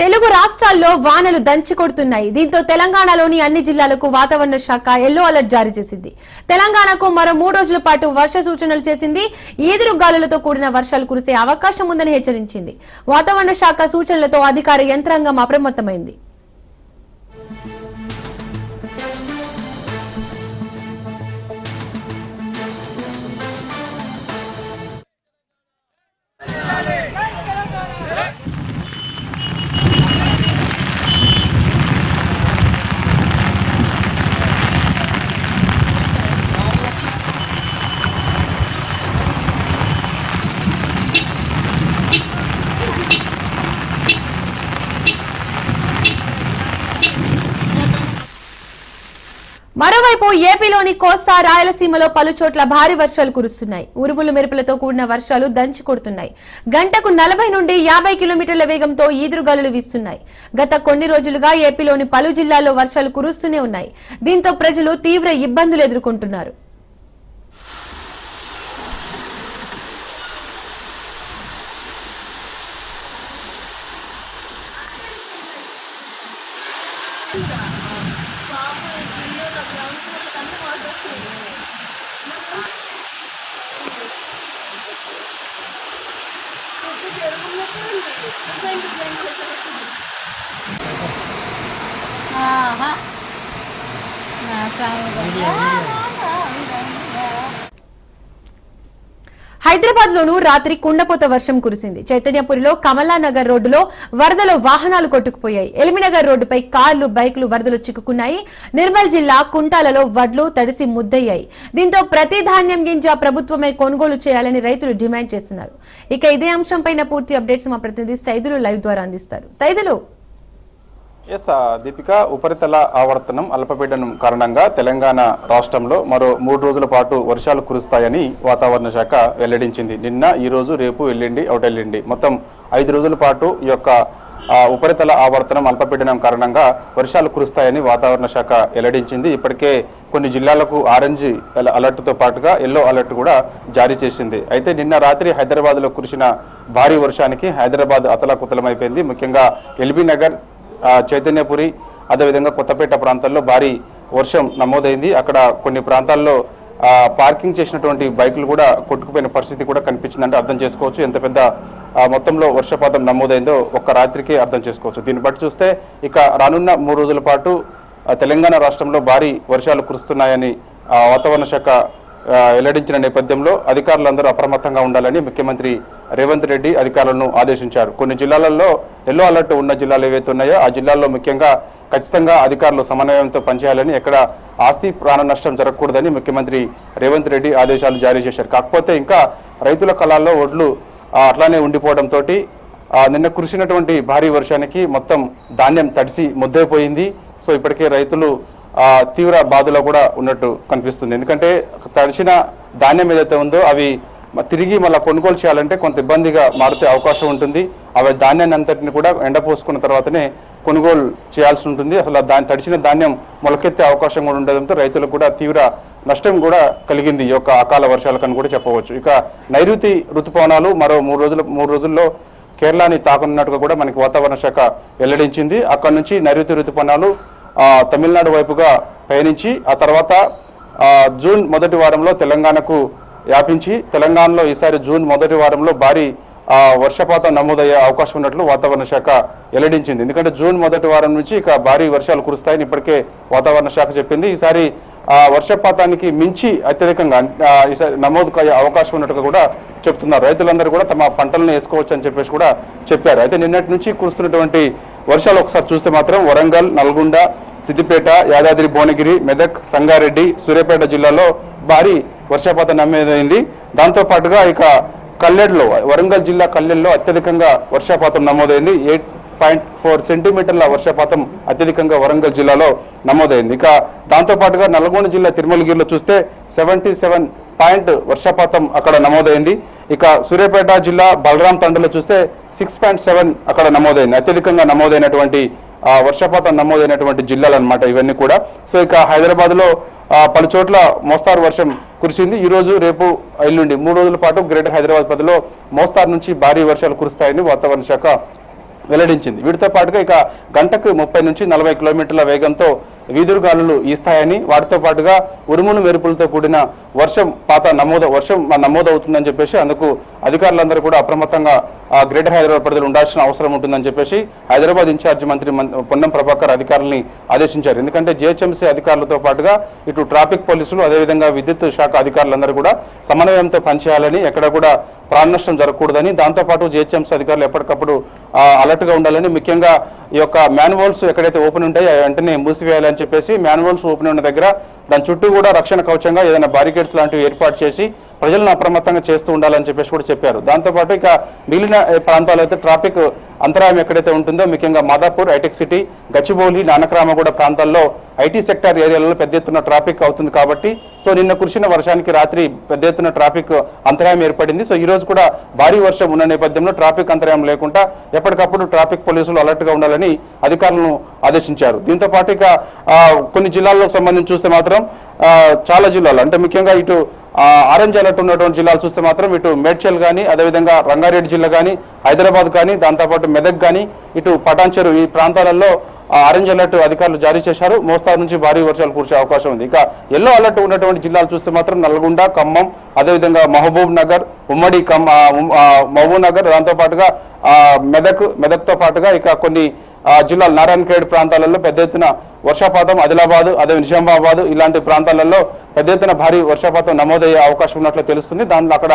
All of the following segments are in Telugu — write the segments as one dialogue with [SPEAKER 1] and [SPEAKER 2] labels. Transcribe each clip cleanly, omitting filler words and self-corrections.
[SPEAKER 1] తెలుగు రాష్ట్రాల్లో వానలు దంచి కొడుతున్నాయి. దీంతో తెలంగాణలోని అన్ని జిల్లాలకు వాతావరణ శాఖ ఎల్లో అలర్ట్ జారీ చేసింది. తెలంగాణకు మరో 3 రోజుల పాటు వర్ష సూచనలు చేసింది. ఈదురు గాలులతో కూడిన వర్షాలు కురిసే అవకాశం ఉందని హెచ్చరించింది. వాతావరణ శాఖ సూచనలతో అధికార యంత్రాంగం అప్రమత్తమైంది. మరోవైపు ఏపీలోని కోస్తా రాయలసీమలో పలుచోట్ల భారీ వర్షాలు కురుస్తున్నాయి. ఉరుములు మెరుపులతో కూడిన వర్షాలు దంచి కొడుతున్నాయి. గంటకు 40 నుండి 50 కిలోమీటర్ల వేగంతో ఈదురుగాలులు వీస్తున్నాయి. గత కొన్ని రోజులుగా ఏపీలోని పలు జిల్లాల్లో వర్షాలు కురుస్తూనే ఉన్నాయి. దీంతో ప్రజలు తీవ్ర ఇబ్బందులు ఎదుర్కొంటున్నారు. హైదరాబాద్ లోనూ రాత్రి కుండపోత వర్షం కురిసింది. చైతన్యపురిలో కమలానగర్ రోడ్డులో వరదలో వాహనాలు కొట్టుకుపోయాయి. ఎల్మినగర్ రోడ్డుపై కార్లు, బైకులు వరదలు చిక్కుకున్నాయి. నిర్మల్ జిల్లా కుంటాలలో వడ్లు తడిసి ముద్దయ్యాయి. దీంతో ప్రతి ధాన్యం గింజ ప్రభుత్వమే కొనుగోలు చేయాలని రైతులు డిమాండ్ చేస్తున్నారు. ఇక ఇదే అంశంపైన పూర్తి అప్డేట్స్ మా ప్రతినిధి సైదులు లైవ్ ద్వారా అందిస్తారు. సైదులు.
[SPEAKER 2] దీపిక, ఉపరితల ఆవర్తనం అల్పపీడనం కారణంగా తెలంగాణ రాష్ట్రంలో మరో 3 రోజుల పాటు వర్షాలు కురుస్తాయని వాతావరణ శాఖ వెల్లడించింది. నిన్న, ఈ రోజు, రేపు, ఎల్లుండి, అవుటెల్లుండి మొత్తం 5 రోజుల పాటు ఈ యొక్క ఉపరితల ఆవర్తనం అల్పపీడనం కారణంగా వర్షాలు కురుస్తాయని వాతావరణ శాఖ వెల్లడించింది. ఇప్పటికే కొన్ని జిల్లాలకు ఆరెంజ్ అలర్ట్తో పాటుగా ఎల్లో అలర్ట్ కూడా జారీ చేసింది. అయితే నిన్న రాత్రి హైదరాబాద్లో కురిసిన భారీ వర్షానికి హైదరాబాద్ అతలాకుతలమైపోయింది. ముఖ్యంగా ఎల్బీ నగర్, చైతన్యపురి, అదేవిధంగా కొత్తపేట ప్రాంతాల్లో భారీ వర్షం నమోదైంది. అక్కడ కొన్ని ప్రాంతాల్లో పార్కింగ్ చేసినటువంటి బైకులు కూడా కొట్టుకుపోయిన పరిస్థితి కూడా కనిపించిందంటే అర్థం చేసుకోవచ్చు ఎంత పెద్ద మొత్తంలో వర్షపాతం నమోదైందో ఒక్క రాత్రికి అర్థం చేసుకోవచ్చు. దీన్ని బట్టి చూస్తే ఇక రానున్న 3 రోజుల పాటు తెలంగాణ రాష్ట్రంలో భారీ వర్షాలు కురుస్తున్నాయని వాతావరణ శాఖ వెల్లడించిన నేపథ్యంలో అధికారులందరూ అప్రమత్తంగా ఉండాలని ముఖ్యమంత్రి రేవంత్ రెడ్డి అధికారులను ఆదేశించారు. కొన్ని జిల్లాలలో ఎల్లో అలర్ట్ ఉన్న జిల్లాలు ఏవైతే ఉన్నాయో ఆ జిల్లాల్లో ముఖ్యంగా ఖచ్చితంగా అధికారులు సమన్వయంతో పనిచేయాలని, ఎక్కడ ఆస్తి ప్రాణ నష్టం జరగకూడదని ముఖ్యమంత్రి రేవంత్ రెడ్డి ఆదేశాలు జారీ చేశారు. కాకపోతే ఇంకా రైతుల కళాల్లో ఒడ్లు అట్లానే ఉండిపోవడంతో నిన్న కురిసినటువంటి భారీ వర్షానికి మొత్తం ధాన్యం తడిసి ముద్దైపోయింది. సో ఇప్పటికే రైతులు తీవ్ర బాధలో కూడా ఉన్నట్టు కనిపిస్తుంది. ఎందుకంటే తడిసిన ధాన్యం ఏదైతే ఉందో అవి తిరిగి మళ్ళీ కొనుగోలు చేయాలంటే కొంత ఇబ్బందిగా మారుతే అవకాశం ఉంటుంది. అవి ధాన్యాన్ని అంతటిని కూడా ఎండపోసుకున్న తర్వాతనే కొనుగోలు చేయాల్సి ఉంటుంది. అసలు తడిసిన ధాన్యం మొలకెత్తే అవకాశం కూడా ఉండడంతో రైతులకు కూడా తీవ్ర నష్టం కూడా కలిగింది ఈ యొక్క అకాల వర్షాలకని కూడా చెప్పవచ్చు. ఇక నైరుతి ఋతుపవనాలు మరో 3 రోజుల్లో కేరళని తాకనున్నట్టుగా కూడా మనకి వాతావరణ శాఖ వెల్లడించింది. అక్కడ నుంచి నైరుతి ఋతుపవనాలు తమిళనాడు వైపుగా పయనించి ఆ తర్వాత జూన్ మొదటి వారంలో తెలంగాణకు వ్యాపించి తెలంగాణలో ఈసారి జూన్ మొదటి వారంలో భారీ వర్షపాతం నమోదయ్యే అవకాశం ఉన్నట్లు వాతావరణ శాఖ వెల్లడించింది. ఎందుకంటే జూన్ మొదటి వారం నుంచి ఇక భారీ వర్షాలు కురుస్తాయని ఇప్పటికే వాతావరణ శాఖ చెప్పింది. ఈసారి వర్షపాతానికి మించి అత్యధికంగా ఈసారి నమోదు అయ్యే అవకాశం ఉన్నట్టుగా కూడా చెప్తున్నారు. రైతులందరూ కూడా తమ పంటలను వేసుకోవచ్చు అని చెప్పేసి కూడా చెప్పారు. అయితే నిన్నటి నుంచి కురుస్తున్నటువంటి వర్షాలు ఒకసారి చూస్తే మాత్రం వరంగల్, నల్గొండ, సిద్దిపేట, యాదాద్రి, భువనగిరి, మెదక్, సంగారెడ్డి, సూర్యాపేట జిల్లాలో భారీ వర్షపాతం నమోదైంది. దాంతో పాటుగా ఇక కల్లెడ్లో, వరంగల్ జిల్లా కల్లెడ్లో అత్యధికంగా వర్షపాతం నమోదైంది. 8.4 సెంటీమీటర్ల వర్షపాతం అత్యధికంగా వరంగల్ జిల్లాలో నమోదైంది. ఇక దాంతో పాటుగా నల్గొండ జిల్లా తిరుమలగిరిలో చూస్తే 77 వర్షపాతం అక్కడ నమోదైంది. ఇక సూర్యాపేట జిల్లా బలరాం తండలో చూస్తే 6.7 అక్కడ నమోదైంది. అత్యధికంగా నమోదైనటువంటి వర్షపాతం నమోదైనటువంటి జిల్లాలు అన్నమాట ఇవన్నీ కూడా. సో ఇక హైదరాబాద్ లో పలు చోట్ల మోస్తారు వర్షం కురిసింది. ఈ రోజు, రేపు, ఎల్లుండి 3 రోజుల పాటు గ్రేటర్ హైదరాబాద్ పరిధిలో మోస్తారు నుంచి భారీ వర్షాలు కురుస్తాయని వాతావరణ శాఖ వెల్లడించింది. వీటితో పాటుగా ఇక గంటకు 30 నుంచి 40 కిలోమీటర్ల వేగంతో వీదురుగాలులు ఈస్తాయని, వాటితో పాటుగా ఉరుములు మెరుపులతో కూడిన వర్షం నమోదవుతుందని చెప్పేసి అందుకు అధికారులందరూ కూడా అప్రమత్తంగా గ్రేటర్ హైదరాబాద్ పరిధిలో ఉండాల్సిన అవసరం ఉంటుందని చెప్పేసి హైదరాబాద్ ఇన్ఛార్జి మంత్రి పొన్నం ప్రభాకర్ అధికారులని ఆదేశించారు. ఎందుకంటే జిహెచ్ఎంసీ అధికారులతో పాటుగా ఇటు ట్రాఫిక్ పోలీసులు, అదేవిధంగా విద్యుత్ శాఖ అధికారులందరూ కూడా సమన్వయంతో పనిచేయాలని, ఎక్కడ కూడా ప్రాణ నష్టం జరగకూడదని, దాంతోపాటు జిహెచ్ఎంసీ అధికారులు ఎప్పటికప్పుడు అలర్ట్ గా ఉండాలని, ముఖ్యంగా ఈ యొక్క మాన్యువల్స్ ఎక్కడైతే ఓపెన్ ఉంటాయో వెంటనే మూసివేయాలని చెప్పేసి మాన్యువల్స్ ఓపెన్ ఉన్న దగ్గర దాని చుట్టూ కూడా రక్షణ కవచంగా ఏదైనా బారికేడ్స్ లాంటివి ఏర్పాటు చేసి ప్రజలను అప్రమత్తంగా చేస్తూ ఉండాలని చెప్పేసి కూడా చెప్పారు. దాంతోపాటు ఇక మిగిలిన ప్రాంతాల్లో అయితే ట్రాఫిక్ అంతరాయం ఎక్కడైతే ఉంటుందో, ముఖ్యంగా మాదాపూర్, హైటెక్ సిటీ, గచ్చిబౌలి, నానక్రామగూడ ప్రాంతాల్లో ఐటీ సెక్టార్ ఏరియాలలో పెద్ద ఎత్తున ట్రాఫిక్ అవుతుంది కాబట్టి సో నిన్న కురిసిన వర్షానికి రాత్రి పెద్ద ఎత్తున ట్రాఫిక్ అంతరాయం ఏర్పడింది. సో ఈ రోజు కూడా భారీ వర్షం ఉన్న నేపథ్యంలో ట్రాఫిక్ అంతరాయం లేకుండా ఎప్పటికప్పుడు ట్రాఫిక్ పోలీసులు అలర్ట్ గా ఉండాలని అధికారులను ఆదేశించారు. దీంతో పాటు ఇక కొన్ని జిల్లాలకు సంబంధించి చూస్తే మాత్రం చాలా జిల్లాలు అంటే ముఖ్యంగా ఇటు ఆరెంజ్ అలర్ట్ ఉన్నటువంటి జిల్లాలు చూస్తే మాత్రం ఇటు మేడ్చల్ కానీ, అదేవిధంగా రంగారెడ్డి జిల్లా కానీ, హైదరాబాద్ కానీ, దాంతోపాటు మెదక్ కానీ, ఇటు పటాన్చెరు ఈ ప్రాంతాలలో ఆరెంజ్ అలర్ట్ అధికారులు జారీ చేశారు. మోస్తారు నుంచి భారీ వర్షాలు కురిసే అవకాశం ఉంది. ఇక ఎల్లో అలర్ట్ ఉన్నటువంటి జిల్లాలు చూస్తే మాత్రం నల్గొండ, ఖమ్మం, అదేవిధంగా మహబూబ్ నగర్, ఉమ్మడి మహబూబ్ నగర్, దాంతోపాటుగా మెదక్తో పాటుగా ఇక కొన్ని జిల్లాలు నారాయణఖేడ్ ప్రాంతాలలో పెద్ద ఎత్తున వర్షపాతం, ఆదిలాబాద్, అదే నిజామాబాద్ ఇలాంటి ప్రాంతాలలో పెద్ద ఎత్తున భారీ వర్షపాతం నమోదయ్యే అవకాశం ఉన్నట్లు తెలుస్తుంది. దాంట్లో అక్కడ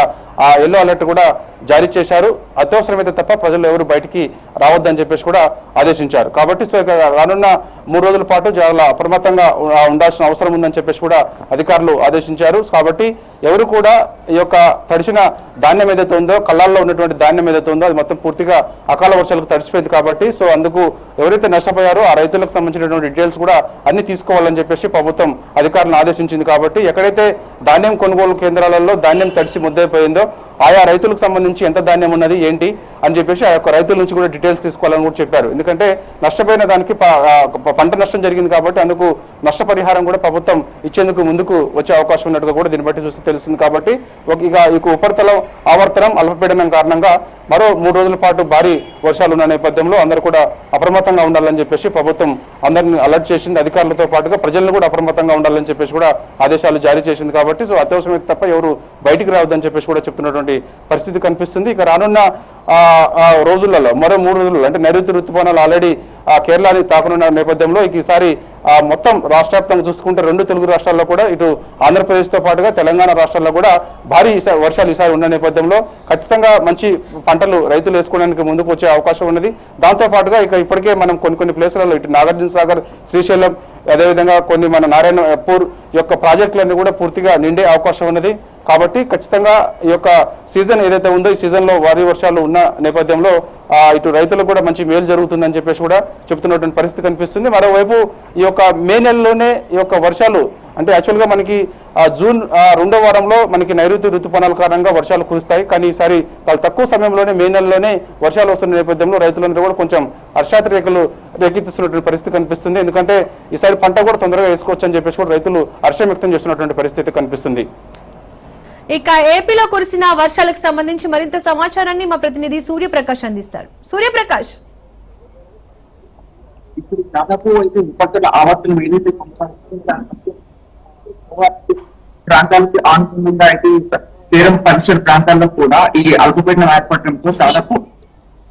[SPEAKER 2] ఎల్లో అలర్ట్ కూడా జారీ చేశారు. అత్యవసరమైతే తప్ప ప్రజలు ఎవరు బయటికి రావద్దని చెప్పేసి కూడా ఆదేశించారు. కాబట్టి సో ఇక రానున్న 3 రోజుల పాటు చాలా అప్రమత్తంగా ఉండాల్సిన అవసరం ఉందని చెప్పేసి కూడా అధికారులు ఆదేశించారు. కాబట్టి ఎవరు కూడా ఈ యొక్క తడిసిన ధాన్యం ఏదైతే ఉందో, కళ్ళాల్లో ఉన్నటువంటి ధాన్యం ఏదైతే ఉందో అది మొత్తం పూర్తిగా అకాల వర్షాలకు తడిసిపోయింది కాబట్టి సో అందుకు ఎవరైతే నష్టపోయారో ఆ రైతులకు సంబంధించినటువంటి డీటెయిల్స్ కూడా అన్ని తీసుకోవాలని చెప్పేసి ప్రభుత్వం అధికారులను ఆదేశించింది. కాబట్టి ఎక్కడైతే ధాన్యం కొనుగోలు కేంద్రాలలో ధాన్యం తడిసి ముద్దైపోయిందో ఆయా రైతులకు సంబంధించి ఎంత ధాన్యం ఉన్నది ఏంటి అని చెప్పేసి ఆ యొక్క రైతుల నుంచి కూడా డీటెయిల్స్ తీసుకోవాలని కూడా చెప్పారు. ఎందుకంటే నష్టపోయిన దానికి పంట నష్టం జరిగింది కాబట్టి అందుకు నష్టపరిహారం కూడా ప్రభుత్వం ఇచ్చేందుకు ముందుకు వచ్చే అవకాశం ఉన్నట్టుగా కూడా దీన్ని బట్టి చూస్తే తెలుస్తుంది. కాబట్టి ఇక ఉపరితలం ఆవర్తనం అల్పపీడనం కారణంగా మరో 3 రోజుల పాటు భారీ వర్షాలు ఉన్న నేపథ్యంలో అందరూ కూడా అప్రమత్తంగా ఉండాలని చెప్పేసి ప్రభుత్వం అందరిని అలర్ట్ చేసింది. అధికారులతో పాటుగా ప్రజలను కూడా అప్రమత్తంగా ఉండాలని చెప్పేసి కూడా ఆదేశాలు జారీ చేసింది. కాబట్టి సో అత్యవసరమైతే తప్ప ఎవరు బయటికి రావద్దని చెప్పేసి కూడా చెప్తున్నటువంటి పరిస్థితి కనిపిస్తుంది. ఇక రానున్న రోజులలో మరో 3 రోజులు అంటే నైరుతి ఋతుపవనాలు ఆల్రెడీ కేరళని తాకనున్న నేపథ్యంలో ఈసారి మొత్తం రాష్ట్ర వ్యాప్తంగా చూసుకుంటే 2 తెలుగు రాష్ట్రాల్లో కూడా ఇటు ఆంధ్రప్రదేశ్తో పాటుగా తెలంగాణ రాష్ట్రాల్లో కూడా భారీ వర్షాలు ఈసారి ఉన్న నేపథ్యంలో ఖచ్చితంగా మంచి పంటలు రైతులు వేసుకోవడానికి ముందుకు వచ్చే అవకాశం ఉన్నది. దాంతో పాటుగా ఇక ఇప్పటికే మనం కొన్ని ప్లేసులలో ఇటు నాగార్జున సాగర్, శ్రీశైలం, అదేవిధంగా కొన్ని మన నారాయణపూర్ యొక్క ప్రాజెక్టులన్నీ కూడా పూర్తిగా నిండే అవకాశం ఉన్నది. కాబట్టి ఖచ్చితంగా ఈ యొక్క సీజన్ ఏదైతే ఉందో ఈ సీజన్ లో భారీ వర్షాలు ఉన్న నేపథ్యంలో ఇటు రైతులకు కూడా మంచి మేలు జరుగుతుందని చెప్పేసి కూడా చెప్తున్నటువంటి పరిస్థితి కనిపిస్తుంది. మరోవైపు ఈ యొక్క మే నెలలోనే ఈ యొక్క వర్షాలు అంటే యాక్చువల్గా మనకి జూన్ 2వ వారంలో మనకి నైరుతి ఋతుపవనాల కారణంగా వర్షాలు కురుస్తాయి. కానీ ఈసారి చాలా తక్కువ సమయంలోనే మే నెలలోనే వర్షాలు వస్తున్న నేపథ్యంలో రైతులందరూ కూడా కొంచెం హర్షాతిరేకలు రేకెత్తిస్తున్నటువంటి పరిస్థితి కనిపిస్తుంది. ఎందుకంటే ఈసారి పంట కూడా తొందరగా వేసుకోవచ్చు అని చెప్పేసి కూడా రైతులు హర్షం వ్యక్తం చేస్తున్నటువంటి పరిస్థితి కనిపిస్తుంది.
[SPEAKER 1] ఇక ఏపీలో కురిసిన వర్షాలకు సంబంధించి మరింత సమాచారాన్ని మా ప్రతినిధి సూర్యప్రకాష్ అందిస్తారు. సూర్యప్రకాష్,
[SPEAKER 3] ఇప్పుడు దాదాపు అయితే ఉపరితల ఆవర్తనం ఏదైతే కొనసాగుతుంది ప్రాంతాలకి ఆనుకూలంగా అయితే తీరం పరిసర ప్రాంతాల్లో కూడా ఈ అల్పపీడనం ఏర్పడడంతో దాదాపు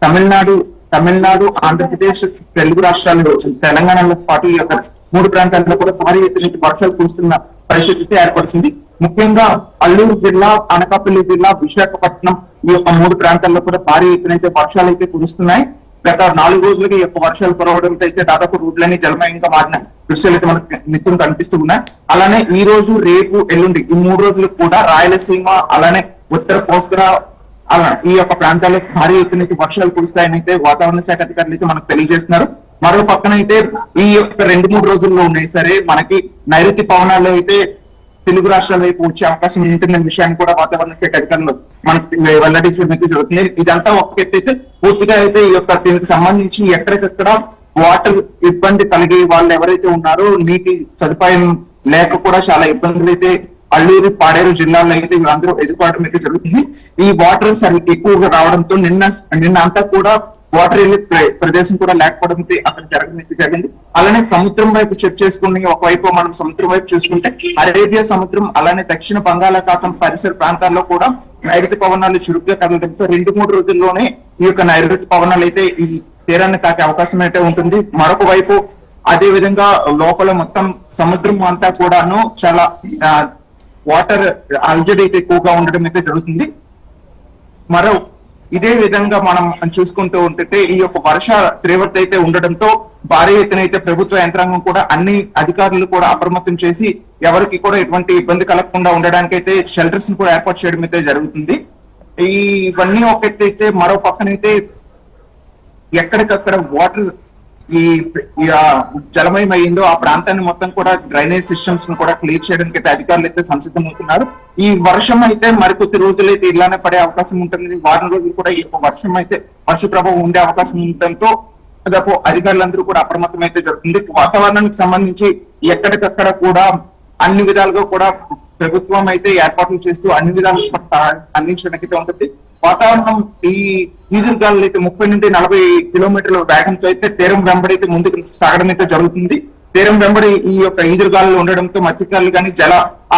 [SPEAKER 3] తమిళనాడు, ఆంధ్రప్రదేశ్, తెలుగు రాష్ట్రాలు, తెలంగాణలో పాటు ఈ యొక్క 3 ప్రాంతాల్లో కూడా భారీ ఎత్తున వర్షాలు కురుస్తున్న పరిస్థితి ఏర్పడుతుంది. ముఖ్యంగా అల్లూరు జిల్లా, అనకాపల్లి జిల్లా, విశాఖపట్నం ఈ యొక్క 3 ప్రాంతాల్లో కూడా భారీ ఎత్తున వర్షాలు అయితే కురుస్తున్నాయి. గత 4 రోజులకి ఈ యొక్క వర్షాలు కురవడంతో అయితే దాదాపు రోడ్లన్నీ జలమయంగా మారిన దృశ్యాలు అయితే మనకు నిత్యం కనిపిస్తూ ఉన్నాయి. అలానే ఈ రోజు, రేపు, ఎల్లుండి ఈ 3 రోజులు కూడా రాయలసీమ అలానే ఉత్తర కోస్తా ఈ యొక్క ప్రాంతాల్లో భారీ ఎత్తున వర్షాలు కురుస్తాయని అయితే వాతావరణ శాఖ అధికారులు అయితే మనకు తెలియజేస్తున్నారు. మరో పక్కన అయితే ఈ యొక్క 2-3 రోజుల్లో ఉన్నాయి సరే మనకి నైరుతి పవనాల్లో అయితే తెలుగు రాష్ట్రాల వైపు వచ్చే అవకాశం ఉంటుందనే విషయాన్ని కూడా వాతావరణ శాఖ అధికారులు మనకి వెల్లడించడం జరుగుతుంది. ఇదంతా ఒక అయితే పూర్తిగా అయితే ఈ యొక్క దీనికి సంబంధించి ఎక్కడికక్కడ వాటర్ ఇబ్బంది కలిగి వాళ్ళు ఎవరైతే ఉన్నారో నీటి సదుపాయం లేక కూడా చాలా ఇబ్బందులు అయితే అల్లూరు, పాడేరు జిల్లాల్లో అయితే వీళ్ళందరూ ఎదుర్కోవడం అయితే జరుగుతుంది. ఈ వాటర్ ఎక్కువగా రావడంతో నిన్న అంతా కూడా వాటర్ వెళ్ళే ప్రదేశం కూడా లేకపోవడంతో అక్కడ జరగడం జరిగింది. అలానే సముద్రం వైపు చెక్ చేసుకుని ఒకవైపు మనం సముద్రం వైపు చూసుకుంటే అరేబియా సముద్రం అలానే దక్షిణ బంగాళాఖాతం పరిసర ప్రాంతాల్లో కూడా నైరుతి పవనాలు చురుగ్గా కదలడంతో 2-3 రోజుల్లోనే ఈ యొక్క నైరుతి పవనాలు అయితే ఈ తీరాన్ని తాకే అవకాశం అయితే ఉంటుంది. మరొక వైపు అదే విధంగా లోపల మొత్తం సముద్రం అంతా కూడాను చాలా వాటర్ అల్జడి అయితే ఎక్కువగా ఉండడం అయితే జరుగుతుంది. ఇదే విధంగా మనం చూసుకుంటూ ఉంటే ఈ యొక్క వర్ష తీవ్రత అయితే ఉండడంతో భారీ ఎత్తున అయితే ప్రభుత్వ యంత్రాంగం కూడా అన్ని అధికారులు కూడా అప్రమత్తం చేసి ఎవరికి కూడా ఎటువంటి ఇబ్బంది కలగకుండా ఉండడానికి అయితే షెల్టర్స్ ని కూడా ఏర్పాటు చేయడం అయితే జరుగుతుంది. ఇవన్నీ ఒక ఎత్తు అయితే మరో పక్కనైతే ఎక్కడికక్కడ వాటర్ ఈ జలమయం అయిందో ఆ ప్రాంతాన్ని మొత్తం కూడా డ్రైనేజ్ సిస్టమ్స్ ను కూడా క్లియర్ చేయడానికి అయితే అధికారులు అయితే సంసిద్ధమవుతున్నారు. ఈ వర్షం అయితే మరికొద్ది రోజులైతే ఇలానే పడే అవకాశం ఉంటుంది. వారం రోజులు కూడా ఈ వర్షం అయితే వర్ష ప్రభావం ఉండే అవకాశం ఉండటంతో దాదాపు అధికారులందరూ కూడా అప్రమత్తం అయితే జరుగుతుంది. వాతావరణానికి సంబంధించి ఎక్కడికక్కడ కూడా అన్ని విధాలుగా కూడా ప్రభుత్వం అయితే ఏర్పాట్లు చేస్తూ అన్ని విధాలుగా అందించడానికి అయితే ఉంటుంది. వాతావరణం ఈ ఈదురుగాలు అయితే 30 నుండి 40 కిలోమీటర్ల వేగంతో అయితే తీరం వెంబడి అయితే ముందుకు సాగడం అయితే జరుగుతుంది. తీరం వెంబడి ఈ యొక్క ఈదురుగాలు ఉండడంతో మత్స్యకారులు కానీ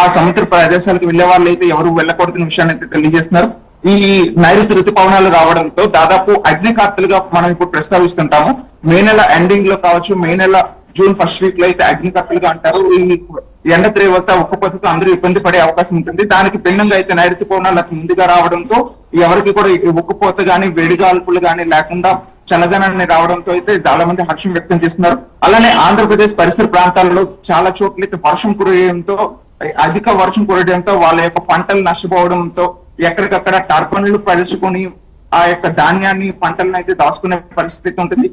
[SPEAKER 3] ఆ సముద్ర ప్రదేశాలకు వెళ్లే వాళ్ళు అయితే ఎవరు వెళ్ళకూడదని విషయాన్ని అయితే తెలియజేస్తున్నారు. ఈ నైరుతి ఋతుపవనాలు రావడంతో దాదాపు అగ్నికార్తలుగా మనం ఇప్పుడు ప్రస్తావిస్తుంటాము. మే నెల ఎండింగ్ లో కావచ్చు, మే నెల జూన్ ఫస్ట్ వీక్ లో అయితే అగ్నికర్తలుగా అంటారు. ఈ ఎండ తీవ్రత ఒక్కొక్కటితో అందరూ ఇబ్బంది పడే అవకాశం ఉంటుంది. దానికి భిన్నంగా అయితే నైరుతి పవనాలు అతి ముందుగా రావడంతో ఎవరికి కూడా ఉక్కపోత గానీ వేడిగాల్పులు గానీ లేకుండా చల్లదనాన్ని రావడంతో అయితే చాలా మంది హర్షం వ్యక్తం చేస్తున్నారు. అలానే ఆంధ్రప్రదేశ్ పరిసర ప్రాంతాలలో చాలా చోట్ల అయితే వర్షం కురియడంతో అధిక వర్షం కురియడంతో వాళ్ళ యొక్క పంటలు నష్టపోవడంతో ఎక్కడికక్కడ టార్పన్లు పరుచుకొని ఆ యొక్క ధాన్యాన్ని పంటలను అయితే దాచుకునే పరిస్థితి ఉంటుంది.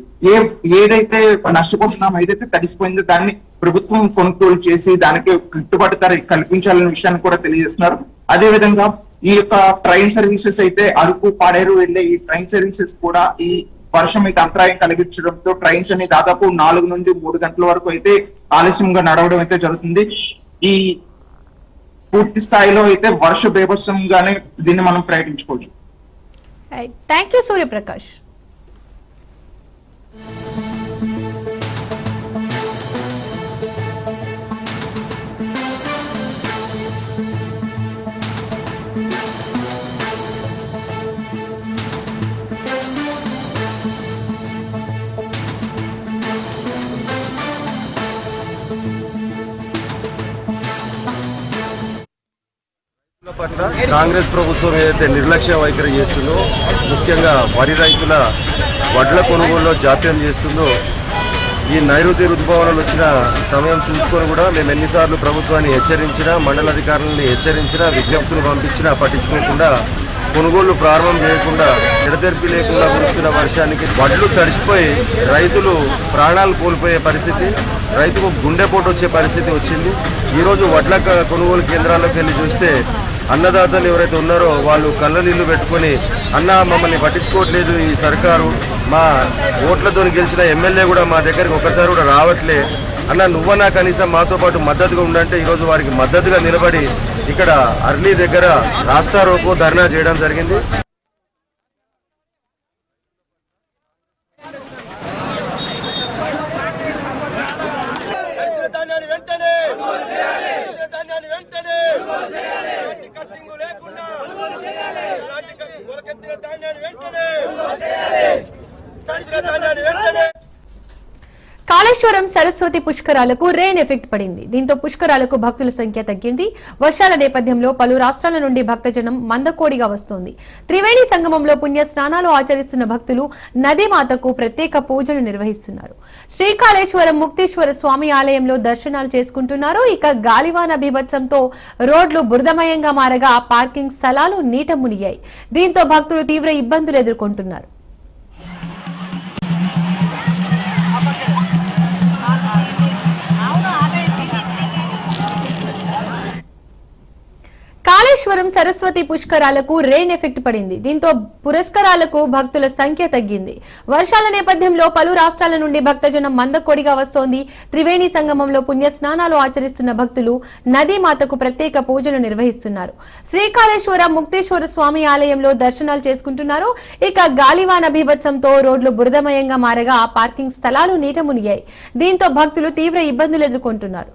[SPEAKER 3] ఏదైతే నష్టపోతున్నామో ఏదైతే తడిసిపోయిందో దాన్ని ప్రభుత్వం కొనుగోలు చేసి దానికి గిట్టుబాటు ధర కల్పించాలనే విషయాన్ని కూడా తెలియజేస్తున్నారు. అదే విధంగా ఈ యొక్క ట్రైన్ సర్వీసెస్ అయితే అరకు పాడేరు వెళ్లే ఈ ట్రైన్ సర్వీసెస్ కూడా ఈ వర్షం అయితే అంతరాయం కలిగించడంతో ట్రైన్స్ అన్ని దాదాపు 4 నుండి 3 గంటల వరకు అయితే ఆలస్యంగా నడవడం అయితే జరుగుతుంది. ఈ పూర్తి స్థాయిలో అయితే వర్ష బీభత్సంగానే దీన్ని మనం ప్రకటించుకోవచ్చు.
[SPEAKER 1] Thank you Suryaprakash.
[SPEAKER 4] పట్ల కాంగ్రెస్ ప్రభుత్వం ఏదైతే నిర్లక్ష్య వైఖరి చేస్తుందో, ముఖ్యంగా వరి రైతుల వడ్ల కొనుగోలులో జాప్యం చేస్తుందో, ఈ నైరుతి ఋతుపవనాలు వచ్చిన సమయం చూసుకొని కూడా మేము ఎన్నిసార్లు ప్రభుత్వాన్ని హెచ్చరించినా, మండలాధికారులని హెచ్చరించినా, విజ్ఞప్తులు పంపించినా పట్టించుకోకుండా కొనుగోళ్లు ప్రారంభం చేయకుండా ఎడతెరిపి లేకుండా కురుస్తున్న వర్షానికి వడ్లు తడిసిపోయి రైతులు ప్రాణాలు కోల్పోయే పరిస్థితి, రైతుకు గుండెపోటు వచ్చే పరిస్థితి వచ్చింది. ఈరోజు వడ్ల కొనుగోలు కేంద్రాల్లోకి వెళ్ళి చూస్తే అన్నదాతలు ఎవరైతే ఉన్నారో వాళ్ళు కళ్ళ నీళ్లు పెట్టుకొని, అన్న మమ్మల్ని పట్టించుకోవట్లేదు ఈ సర్కారు, మా ఓట్లతో గెలిచిన ఎమ్మెల్యే కూడా మా దగ్గరికి ఒకసారి కూడా రావట్లే, అన్న నువ్వన్నా కనీసం మాతో పాటు మద్దతుగా ఉండంటే ఈరోజు వారికి మద్దతుగా నిలబడి ఇక్కడ అర్లీ దగ్గర రాస్తా రోకో ధర్నా చేయడం జరిగింది.
[SPEAKER 1] కాళేశ్వరం సరస్వతి పుష్కరాలకు రెయిన్ ఎఫెక్ట్ పడింది. దీంతో పుష్కరాలకు భక్తుల సంఖ్య తగ్గింది. వర్షాల నేపథ్యంలో పలు రాష్ట్రాల నుండి భక్తజనం మందకోడిగా వస్తోంది. త్రివేణి సంగమంలో పుణ్య స్నానాలు ఆచరిస్తున్న భక్తులు నదీమాతకు ప్రత్యేక పూజలు నిర్వహిస్తున్నారు. శ్రీకాళేశ్వరం ముక్తేశ్వర స్వామి ఆలయంలో దర్శనాలు చేసుకుంటున్నారు. ఇక గాలివాన బీభత్సంతో రోడ్లు బురదమయంగా మారగా పార్కింగ్ స్థలాలు నీట మునిగాయి. దీంతో భక్తులు తీవ్ర ఇబ్బందులు ఎదుర్కొంటున్నారు. కాళేశ్వరం సరస్వతి పుష్కరాలకు రెయిన్ ఎఫెక్ట్ పడింది. దీంతో పురస్కారాలకు భక్తుల సంఖ్య తగ్గింది. వర్షాల నేపథ్యంలో పలు రాష్ట్రాల నుండి భక్తజనం మందకొడిగా వస్తోంది. త్రివేణి సంగమంలో పుణ్య స్నానాలు ఆచరిస్తున్న భక్తులు నదీమాతకు ప్రత్యేక పూజలు నిర్వహిస్తున్నారు. శ్రీకాళేశ్వర ముక్తేశ్వర స్వామి ఆలయంలో దర్శనాలు చేసుకుంటున్నారు. ఇక గాలివాన బీభత్సంతో రోడ్లు బురదమయంగా మారగా పార్కింగ్ స్థలాలు నీట మునిగాయి. దీంతో భక్తులు తీవ్ర ఇబ్బందులు ఎదుర్కొంటున్నారు.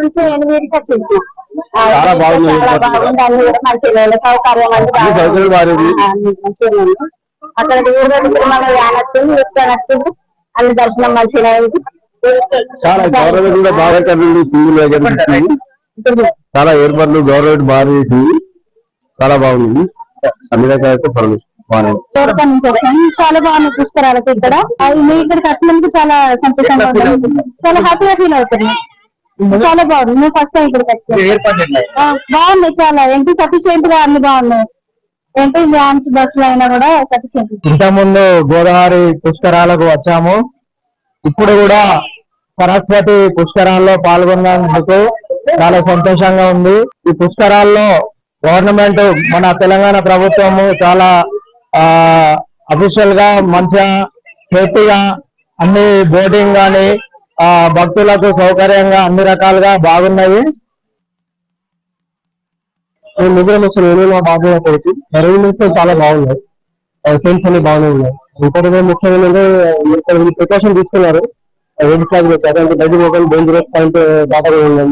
[SPEAKER 5] నుంచి 8కి వచ్చేసి
[SPEAKER 6] చాలా బాగుంది.
[SPEAKER 5] అన్ని కూడా మంచిగా సౌకర్యం మంచిగా అక్కడ ఊళ్ళో మన వచ్చింది తీసుకొని వచ్చింది అన్ని దర్శనం మంచిగా అయింది.
[SPEAKER 6] చాలా గవర్నమెంట్ కూడా బాగా చాలా ఏర్పాట్లు గవర్నమెంట్ బాగా చేసింది. చాలా బాగుంది. అన్ని రకాలైతే
[SPEAKER 5] చాలా బాగుంది పుష్కరాలకు ఇక్కడ ఇక్కడికి వచ్చినందుకు చాలా సంతోషంగా ఉంటుంది. చాలా హ్యాపీగా ఫీల్ అవుతుంది. చాలా బాగుంది. మేము ఫస్ట్ టైం ఇక్కడికి వచ్చాము. బాగున్నాయి. చాలా ఏంటి సఫిషియెంట్ గా అన్ని బాగున్నాయి. ఏంటి డాన్స్ బస్సులు అయినా కూడా సఫిషియెంట్.
[SPEAKER 6] ఇంతకుముందు గోదావరి పుష్కరాలకు వచ్చాము. ఇప్పుడు కూడా సరస్వతి పుష్కరాల్లో పాల్గొన్నందుకు చాలా సంతోషంగా ఉంది. ఈ పుష్కరాల్లో గవర్నమెంట్ మన తెలంగాణ ప్రభుత్వము చాలా అఫీషియల్ గా మంచిగా సేఫ్టీగా అన్ని బోటింగ్ గాని భక్తులకు సౌకర్యంగా అన్ని రకాలుగా బాగున్నాయి. నిద్ర బాగా కొడుకు అరేంజ్మెంట్స్ చాలా బాగున్నాయి. ఫ్రెండ్స్ అన్ని బాగానే ఉన్నాయి. ఇంకోటి ముఖ్యంగా ప్రికాషన్ తీసుకున్నారు. బయటకు పోకుండా డేంజరస్ పాయింట్ దాకా ఉన్నాం.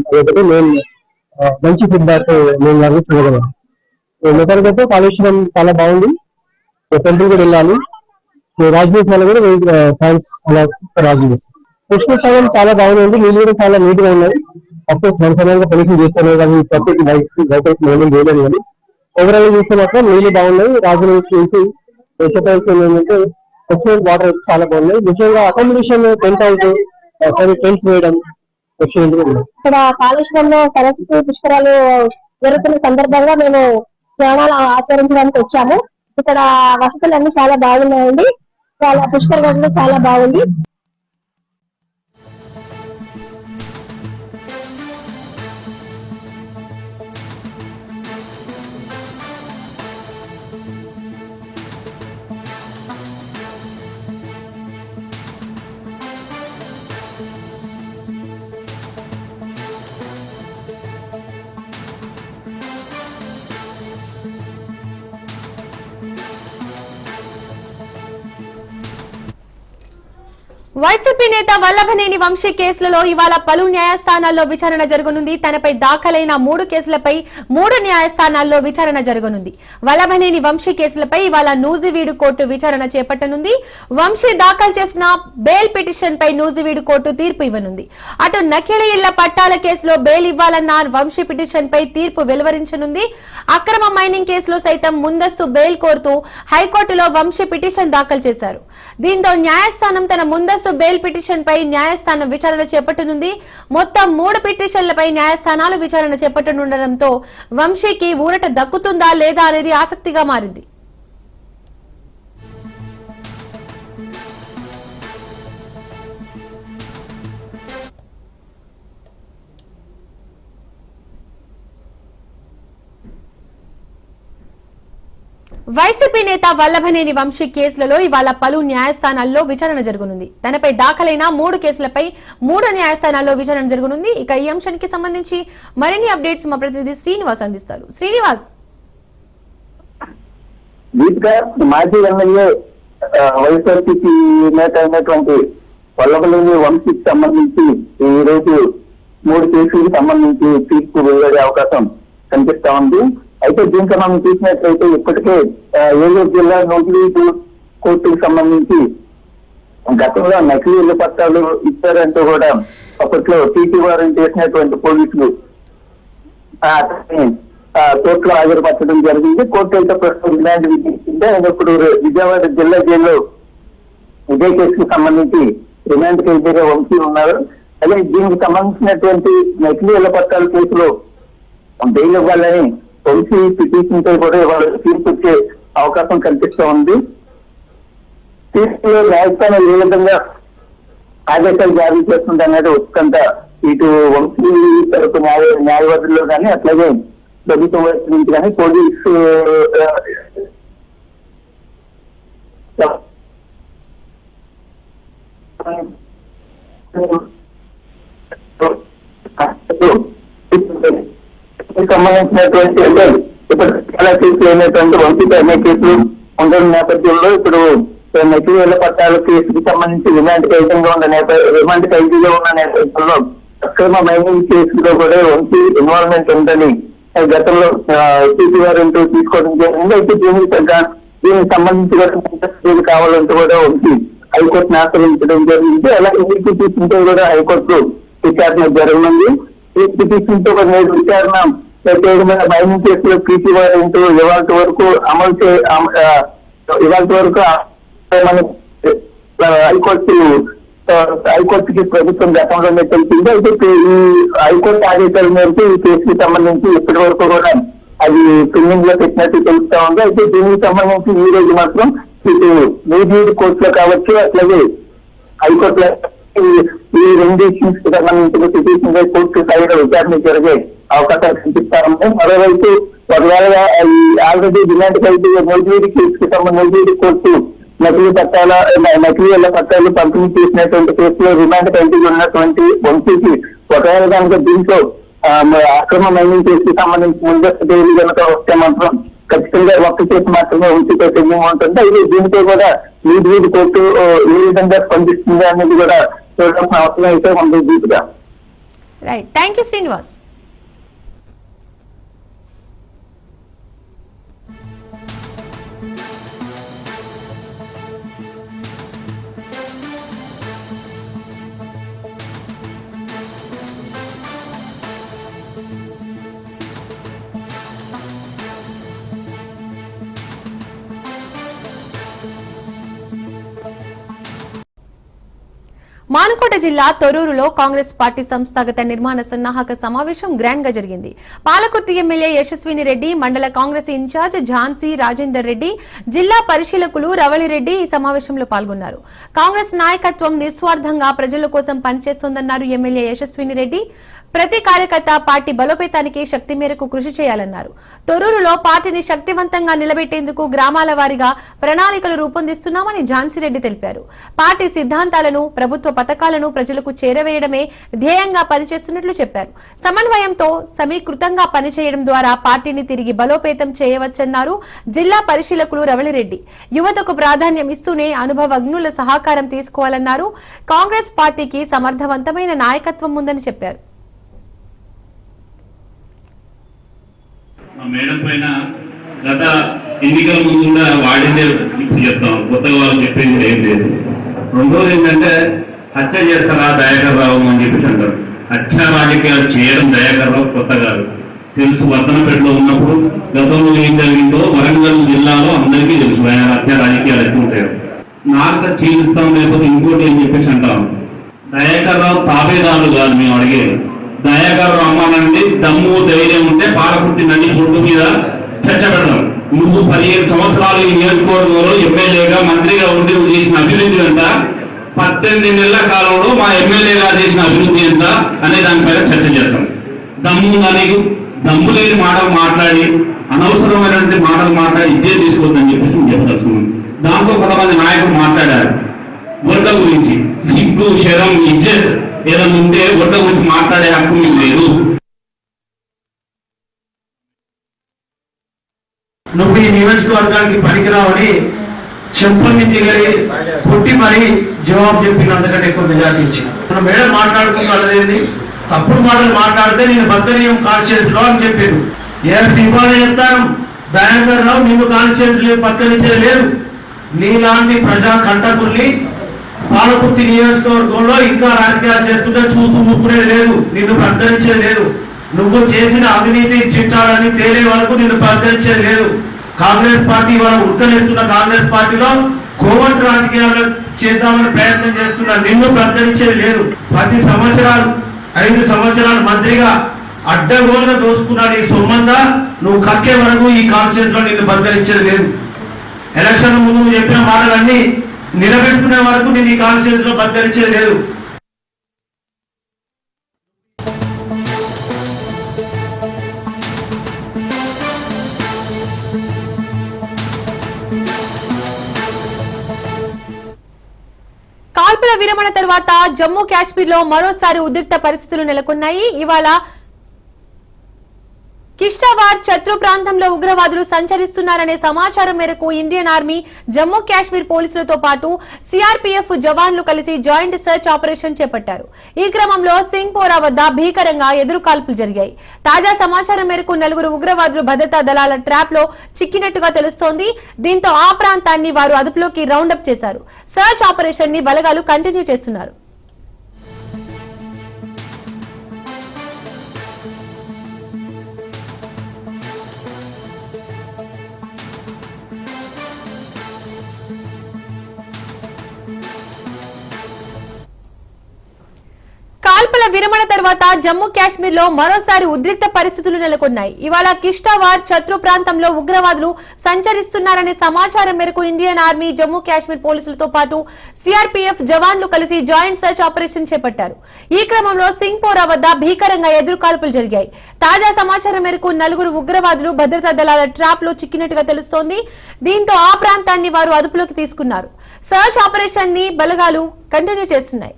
[SPEAKER 6] మేము మంచి ఫీడ్బ్యాక్ మేము చూడగలం. మొత్తానికైతే కాళేశ్వరం చాలా బాగుంది. టెంపుల్ కూడా వెళ్ళాలి. రాజనీస్ వాళ్ళు కూడా థ్యాంక్స్ అలా రాజనీస్. కృష్ణ సాగర్ చాలా బాగుంది. నీళ్ళు కూడా చాలా నీట్ గా ఉన్నాయి. అఫ్కోర్స్ మనసంగా పొల్యూషన్ చేస్తారు కానీ ప్రత్యేక బయట మెయింటైన్ చేయలేదు. కానీ ఓవరాల్ చూస్తే మాత్రం నీళ్లు బాగున్నాయి. రాజనీస్ నుంచి చెప్పాల్సింది ఏంటంటే ఎక్సలెంట్ వాటర్ అయితే చాలా బాగున్నాయి. ముఖ్యంగా అకామిడేషన్ టెంట్ హౌస్ టెంట్స్ వేయడం ఎక్సలెంట్ గా ఉన్నాయి.
[SPEAKER 5] ఇక్కడ కాళేశ్వరంలో సరస్వతి పుష్కరాలు జరుగుతున్న సందర్భంగా మేము స్నానాలు ఆచరించడానికి వచ్చాము. ఇక్కడ వసతులన్నీ చాలా బాగున్నాయండి. చాలా పుష్కరంగా చాలా బాగుంది.
[SPEAKER 1] వైసీపీ నేత వల్లభనేని వంశీ కేసులలో ఇవాళ పలు న్యాయస్థానాల్లో విచారణ జరగనుంది. తనపై దాఖలైన 3 కేసులపై 3 న్యాయస్థానాల్లో విచారణ జరగనుంది. వల్లభనేని వంశీ కేసులపై ఇవాళ నూజివీడు కోర్టు విచారణ చేపట్టనుంది. వంశీ దాఖలు చేసిన బెయిల్ పిటిషన్ పై నూజివీడు కోర్టు తీర్పు ఇవ్వనుంది. అటు నకిలీ ఇళ్ల పట్టాల కేసులో బెయిల్ ఇవ్వాలన్న వంశీ పిటిషన్ పై తీర్పు వెలువరించనుంది. అక్రమ మైనింగ్ కేసులో సైతం ముందస్తు బెయిల్ కోరుతూ హైకోర్టులో వంశీ పిటిషన్ దాఖలు చేశారు. దీంతో న్యాయస్థానం తన ముందస్తు బెయిల్ పిటిషన్ పై న్యాయస్థానం విచారణ చేపట్టనుంది. మొత్తం 3 పిటిషన్లపై న్యాయస్థానాలు విచారణ చేపట్టనుండడంతో వంశీకి ఊరట దక్కుతుందా లేదా అనేది ఆసక్తిగా మారింది. వైసీపీ నేత వల్లభనేని వంశీ కేసులలో ఇవాళ పలు న్యాయస్థానాల్లో విచారణ జరగనుంది. తనపై దాఖలైన 3 కేసులపై 3 న్యాయస్థానాల్లో విచారణ జరగనుంది. ఇక ఈ అంశానికి సంబంధించి మరిన్ని అప్డేట్స్ మా ప్రతినిధి శ్రీనివాస్ అందిస్తారు. శ్రీనివాస్,
[SPEAKER 7] మాజీ ఎమ్మెల్యే వైఎస్ఆర్సీపీ నేత అయినటువంటి వల్లభనేని వంశీకి సంబంధించి ఈ రోజు 3 కేసులకు సంబంధించి తీర్పు వెలువడే అవకాశం కనిపిస్తా ఉంది. అయితే దీంట్లో మనం చూసినట్లయితే ఇప్పటికే ఏలూరు జిల్లా నూజివీడు కోర్టుకు సంబంధించి గతంలో నకిలీ ఇళ్ల పట్టాలు ఇచ్చారంటూ కూడా అప్పట్లో టీటీ వారెంట్ చేసినటువంటి పోలీసులు కోర్టులో హాజరుపరచడం జరిగింది. కోర్టు అయితే ప్రస్తుతం రిమాండ్ విధించింది. ఇప్పుడు విజయవాడ జిల్లా జైల్లో ఇదే కేసుకు సంబంధించి రిమాండ్ ఖైదీగా వంశీ ఉన్నారు. అదే దీనికి సంబంధించినటువంటి నకిలీ ఇళ్ల పట్టాల కేసులో బెయిల్ ఇవ్వాలని వంశీ పిటిషన్ పై కూడా ఇవాళ తీర్పు వచ్చే అవకాశం కనిపిస్తూ ఉంది. తీర్పులో న్యాయస్థానం ఏ విధంగా ఆదేశాలు జారీ చేస్తుంది అనేది ఉత్కంఠ ఇటు వంశీ తరపు న్యాయవాదుల్లో కానీ అట్లాగే ప్రభుత్వం వైపు నుంచి కానీ పోలీసు సంబంధించినటువంటి ఇప్పుడు చాలా కేసులు అయినటువంటి వంశీపై అనే కేసులు ఉండడం నేపథ్యంలో ఇప్పుడు మెటీరియల్ పట్టాల కేసుకి సంబంధించి రిమాండ్ ఖైదీగా ఉన్న నేపథ్యంలో అక్రమ మైనింగ్ కేసులో కూడా వంశీ ఇన్వాల్వ్మెంట్ ఉందని గతంలో సిపి వారు తీసుకోవడం జరిగింది. అయితే దీనికి సంబంధించి కావాలంటూ కూడా వంశీ హైకోర్టును ఆశ్రయించడం జరిగింది. అలాగే ఈ పిటిషన్ తో కూడా హైకోర్టు విచారణ జరగనుంది. ఈ పిటిషన్ తో నేడు విచారణ ప్రత్యేకమైన మైనింగ్ కేసులో పీసీ వారెంట్ ఇవాళ వరకు హైకోర్టుకి ప్రభుత్వం గతంలోనే తెలిసింది. అయితే ఈ హైకోర్టు ఆదేశాల మేరకు ఈ కేసుకి సంబంధించి ఇప్పటి వరకు కూడా అది పెండింగ్ లో పెట్టినట్టు తెలుస్తా ఉంది. అయితే దీనికి సంబంధించి ఈ రోజు మాత్రం ఇటు న్యూఢిల్లీ కోర్టులో కావచ్చు అట్లాగే హైకోర్టులో ఈ రెండు ఇష్యూస్ కి సంబంధించిన పిటిషన్ కోర్టు స్థాయిలో విచారణ జరిగే అవకాశాలు కనిపిస్తారని. మరోవైపు ఒకవేళ ఆల్రెడీ డిమాండ్ కలిపి న్యూఢిల్లీ కేసుకి సంబంధించి కోర్టు నకిలీల పట్టాలు పంపిణీ చేసినటువంటి కేసులో రిమాండ్ కలిగి ఉన్నటువంటి వంశీకి ఒకవేళ కనుక దీంట్లో అక్రమ మైనింగ్ కేసుకి సంబంధించి ముందస్తు బెయిల్ కనుక వస్తే మాత్రం ఖచ్చితంగా ఒక్క కేసు మాత్రమే వంశీతో పెండింగ్ ఉంటుంది. అయితే దీంతో కూడా న్యూఢిల్లీ కోర్టు ఏ విధంగా స్పందిస్తుంది అనేది కూడా చూడాల్సిన అవసరం అయితే ఉంది. దీటుగా
[SPEAKER 1] right, thank you Srinivas. Manukota జిల్లా తొర్రూరులో కాంగ్రెస్ పార్టీ సంస్థాగత నిర్మాణ సన్నాహక సమావేశం గ్రాండ్ గా జరిగింది. పాలకుర్తి ఎమ్మెల్యే యశస్విని రెడ్డి, మండల కాంగ్రెస్ ఇన్ఛార్జ్ ఝాన్సీ రాజేందర్ రెడ్డి, జిల్లా పరిశీలకులు రవళిరెడ్డి ఈ సమావేశంలో పాల్గొన్నారు. కాంగ్రెస్ నాయకత్వం నిస్వార్థంగా ప్రజల కోసం పనిచేస్తోందన్నారు ఎమ్మెల్యే యశస్విని రెడ్డి. ప్రతి కార్యకర్త పార్టీ బలోపేతానికి శక్తి మేరకు కృషి చేయాలన్నారు. తొర్రూరులో పార్టీని శక్తివంతంగా నిలబెట్టేందుకు గ్రామాల వారీగా ప్రణాళికలు రూపొందిస్తున్నామని ఝాన్సీరెడ్డి తెలిపారు. పార్టీ సిద్ధాంతాలను, ప్రభుత్వ పథకాలను ప్రజలకు చేరవేయడమే ధ్యేయంగా పనిచేస్తున్నట్లు చెప్పారు. సమన్వయంతో సమీకృతంగా పనిచేయడం ద్వారా పార్టీని తిరిగి బలోపేతం చేయవచ్చన్నారు జిల్లా పరిశీలకులు రవళిరెడ్డి. యువతకు ప్రాధాన్యం ఇస్తూనే అనుభవజ్ఞుల సహకారం తీసుకోవాలన్నారు. కాంగ్రెస్ పార్టీకి సమర్థవంతమైన నాయకత్వం ఉందని చెప్పారు.
[SPEAKER 8] మేడం పైన గత ఎన్నికల ముందు కూడా వాడిందే ఇప్పుడు చెప్తాం, కొత్తగా వాళ్ళు చెప్పేది ఏం లేదు. రెండోది ఏంటంటే హత్య చేస్తారా దయాకర్ రావు అని చెప్పేసి అంటారు. హత్య రాజకీయాలు చేయడం దయాకర్ రావు కొత్త కాదు, తెలుసు. వర్ధనపేటలో ఉన్నప్పుడు గతంలో ఏం జరిగిందో వరంగల్ జిల్లాలో అందరికీ తెలుసు. ఆయన హత్య రాజకీయాలు ఎక్కువ ఉంటాయి. నాకు చీలుస్తాం లేకపోతే ఇంకోటి అని చెప్పేసి అంటాం. దయాకర్ రావు తాబేదారులు కాదు మేము అడిగేది. దయాకర్ అమ్మానండి దమ్ము ధైర్యం ఉంటే పాలకుర్తి నది పొట్టు మీద చర్చ పెడదాం. నువ్వు 15 సంవత్సరాలు ఈ నియోజకవర్గంలో ఎమ్మెల్యేగా మంత్రిగా ఉండి నువ్వు చేసిన అభివృద్ధి ఎంత, 18 నెలల కాలంలో మా ఎమ్మెల్యేగా చేసిన అభివృద్ధి ఎంత అనే దానిపైన చర్చ చేద్దాం. దమ్ము నీకు దమ్ము లేని మాటలు మాట్లాడి అనవసరమైనటువంటి మాటలు మాట్లాడి ఇదే తీసుకోవద్దని చెప్పేసి నేను చెప్పదలుచుకున్నాను. దాంతో కొంతమంది నాయకులు మాట్లాడారు ఓట్ల గురించి. సిగ్గు, శరం, ఇజ్జత్ ఏదైనా ఉంటే ఓట్ల గురించి మాట్లాడే హక్కు మీకు లేదు.
[SPEAKER 9] నువ్వు ఈ నియోజకవర్గానికి పనికిరావని చెంపల్ని కొట్టి మరీ జవాబు చెప్పినందుకంటే ఎక్కువ మెజార్టీ ఇచ్చింది. మన మేడం మాట్లాడుకున్నది తప్పుడు మాటలు మాట్లాడితే నేను బద్దనీయం కాన్షియస్ లో అని చెప్పారు. ఎస్ ఇవాళ చెప్తాను, దయాకర్ రావు నిన్ను కాన్షియస్ పక్కనిచ్చేది లేదు. నీలాంటి ప్రజా కంటకుల్ని పాలకుర్తి నియోజకవర్గంలో ఇంకా రాజకీయాలు చేస్తుంటే చూస్తూ ముప్పుడే లేదు, నిన్ను ప్రకటించేది లేదు. నువ్వు చేసిన అవినీతి చిట్టాలని తేలే వరకు నిన్ను ప్రకటించేది లేదు. కాంగ్రెస్ పార్టీ వాళ్ళు ఉడకలేస్తున్న కాంగ్రెస్ పార్టీలో కోవట్ రాజకీయాలు చేద్దామని ప్రయత్నం చేస్తున్న నిన్ను ప్రకటించేది లేదు. 10 సంవత్సరాలు 5 సంవత్సరాలు మంత్రిగా అడ్డగోలుగా దోసుకున్న నీ సొమ్మంగా నువ్వు కక్కే వరకు ఈ కాన్స్టిట్యూన్స్ లో నిన్ను బద్దరించేది లేదు. ఎలక్షన్ ముందు నువ్వు చెప్పిన మాటలన్నీ నిలబెట్టుకునే వరకు నేను ఈ కాన్స్టిట్యూన్స్ లో బద్దరించేది లేదు.
[SPEAKER 1] కాల్పుల విరమణ తర్వాత జమ్మూ కాశ్మీర్ లో మరోసారి ఉద్రిక్త పరిస్థితులు నెలకొన్నాయి. ఇవాళ కిష్టావార్ శత్రు ప్రాంతంలో ఉగ్రవాదులు సంచరిస్తున్నారనే సమాచారం మేరకు ఇండియన్ ఆర్మీ, జమ్మూ కాశ్మీర్ పోలీసులతో పాటు సిఆర్పీఎఫ్ జవాన్లు కలిసి జాయింట్ సెర్చ్ ఆపరేషన్ చేపట్టారు. ఈ క్రమంలో సింగ్పోరా వద్ద భీకరంగా ఎదురుకాల్పులు జరిగాయి. తాజా సమాచారం మేరకు 4 ఉగ్రవాదులు భద్రతా దళాల ట్రాప్ లో చిక్కినట్టుగా తెలుస్తోంది. దీంతో ఆ ప్రాంతాన్ని వారు అదుపులోకి రౌండప్ చేశారు. సెర్చ్ ఆపరేషన్ ని బలగాలు కంటిన్యూ చేస్తున్నారు. కాల్పుల విరమణ తర్వాత జమ్మూ కాశ్మీర్ లో మరోసారి ఉద్రిక్త పరిస్థితులు నెలకొన్నాయి. ఇవాళ కిష్టావార్ శత్రు ప్రాంతంలో ఉగ్రవాదులు సంచరిస్తున్నారనే సమాచారం మేరకు ఇండియన్ ఆర్మీ, జమ్మూ కాశ్మీర్ పోలీసులతో పాటు సిఆర్పీఎఫ్ జవాన్లు కలిసి జాయింట్ సెర్చ్ ఆపరేషన్ చేపట్టారు. ఈ క్రమంలో సింగ్పోరా వద్ద భీకరంగా ఎదురుకాల్పులు జరిగాయి. తాజా సమాచారం మేరకు 4 ఉగ్రవాదులు భద్రతా దళాల ట్రాప్ లో చిక్కినట్టుగా తెలుస్తోంది. దీంతో ఆ ప్రాంతాన్ని వారు అదుపులోకి తీసుకున్నారు. సెర్చ్ ఆపరేషన్ ని బలగాలు కంటిన్యూ చేస్తున్నాయి.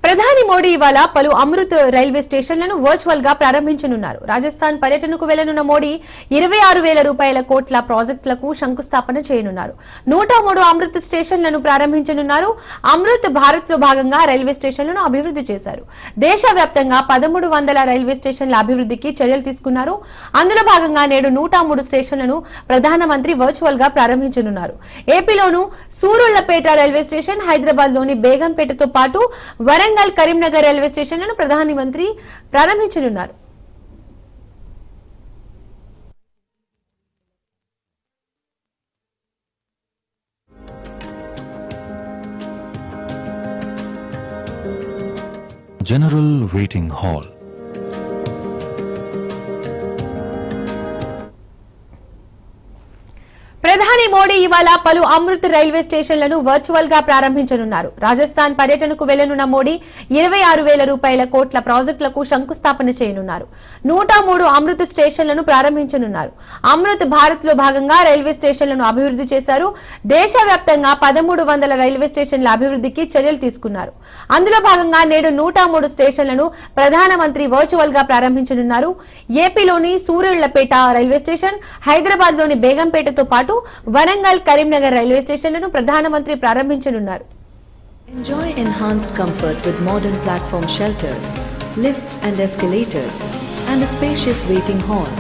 [SPEAKER 1] ప్రధాని మోడీ ఇవాళ పలు అమృత్ రైల్వే స్టేషన్లను వర్చువల్ గా ప్రారంభించనున్నారు. రాజస్థాన్ పర్యటనకు వెళ్లనున్న మోడీ 26,000 కోట్ల ప్రాజెక్టులకు శంకుస్థాపన చేయనున్నారు. 103 అమృత్ స్టేషన్లను ప్రారంభించనున్నారు. అమృత్ భారత్ లో భాగంగా రైల్వే స్టేషన్లను అభివృద్ధి చేశారు. దేశవ్యాప్తంగా 1300 రైల్వే స్టేషన్ల అభివృద్ధికి చర్యలు తీసుకున్నారు. అందులో భాగంగా నేడు 103 స్టేషన్లను ప్రధానమంత్రి వర్చువల్ గా ప్రారంభించనున్నారు. ఏపీలోను సూరుళ్లపేట రైల్వే స్టేషన్, హైదరాబాద్ లోని బేగంపేటతో పాటు వరంగల్, కరీంనగర్ రైల్వే స్టేషన్లను ప్రధానమంత్రి ప్రారంభించనున్నారు.
[SPEAKER 10] General Waiting Hall.
[SPEAKER 1] ప్రధాని మోడీ ఇవాళ పలు అమృత్ రైల్వే స్టేషన్లను వర్చువల్ గా ప్రారంభించనున్నారు. రాజస్థాన్ పర్యటనకు వెళ్లనున్న మోడీ 26,000 కోట్ల ప్రాజెక్టులకు శంకుస్థాపన చేయనున్నారు. 103 అమృత్ స్టేషన్లను ప్రారంభించనున్నారు. అమృత్ భారత్ లో భాగంగా రైల్వే స్టేషన్లను అభివృద్ధి చేశారు. దేశవ్యాప్తంగా 1300 రైల్వే స్టేషన్ల అభివృద్ధికి చర్యలు తీసుకున్నారు. అందులో భాగంగా నేడు 103 స్టేషన్లను ప్రధానమంత్రి వర్చువల్ గా ప్రారంభించనున్నారు. ఏపీలోని సూర్యుళ్లపేట రైల్వే స్టేషన్, హైదరాబాద్ లోని బేగంపేటతో పాటు వరంగల్, కరీంనగర్ రైల్వే స్టేషన్లను ప్రధానమంత్రి ప్రారంభించనున్నారు.
[SPEAKER 11] Enjoy enhanced comfort with modern platform shelters, lifts and escalators, and a spacious waiting hall.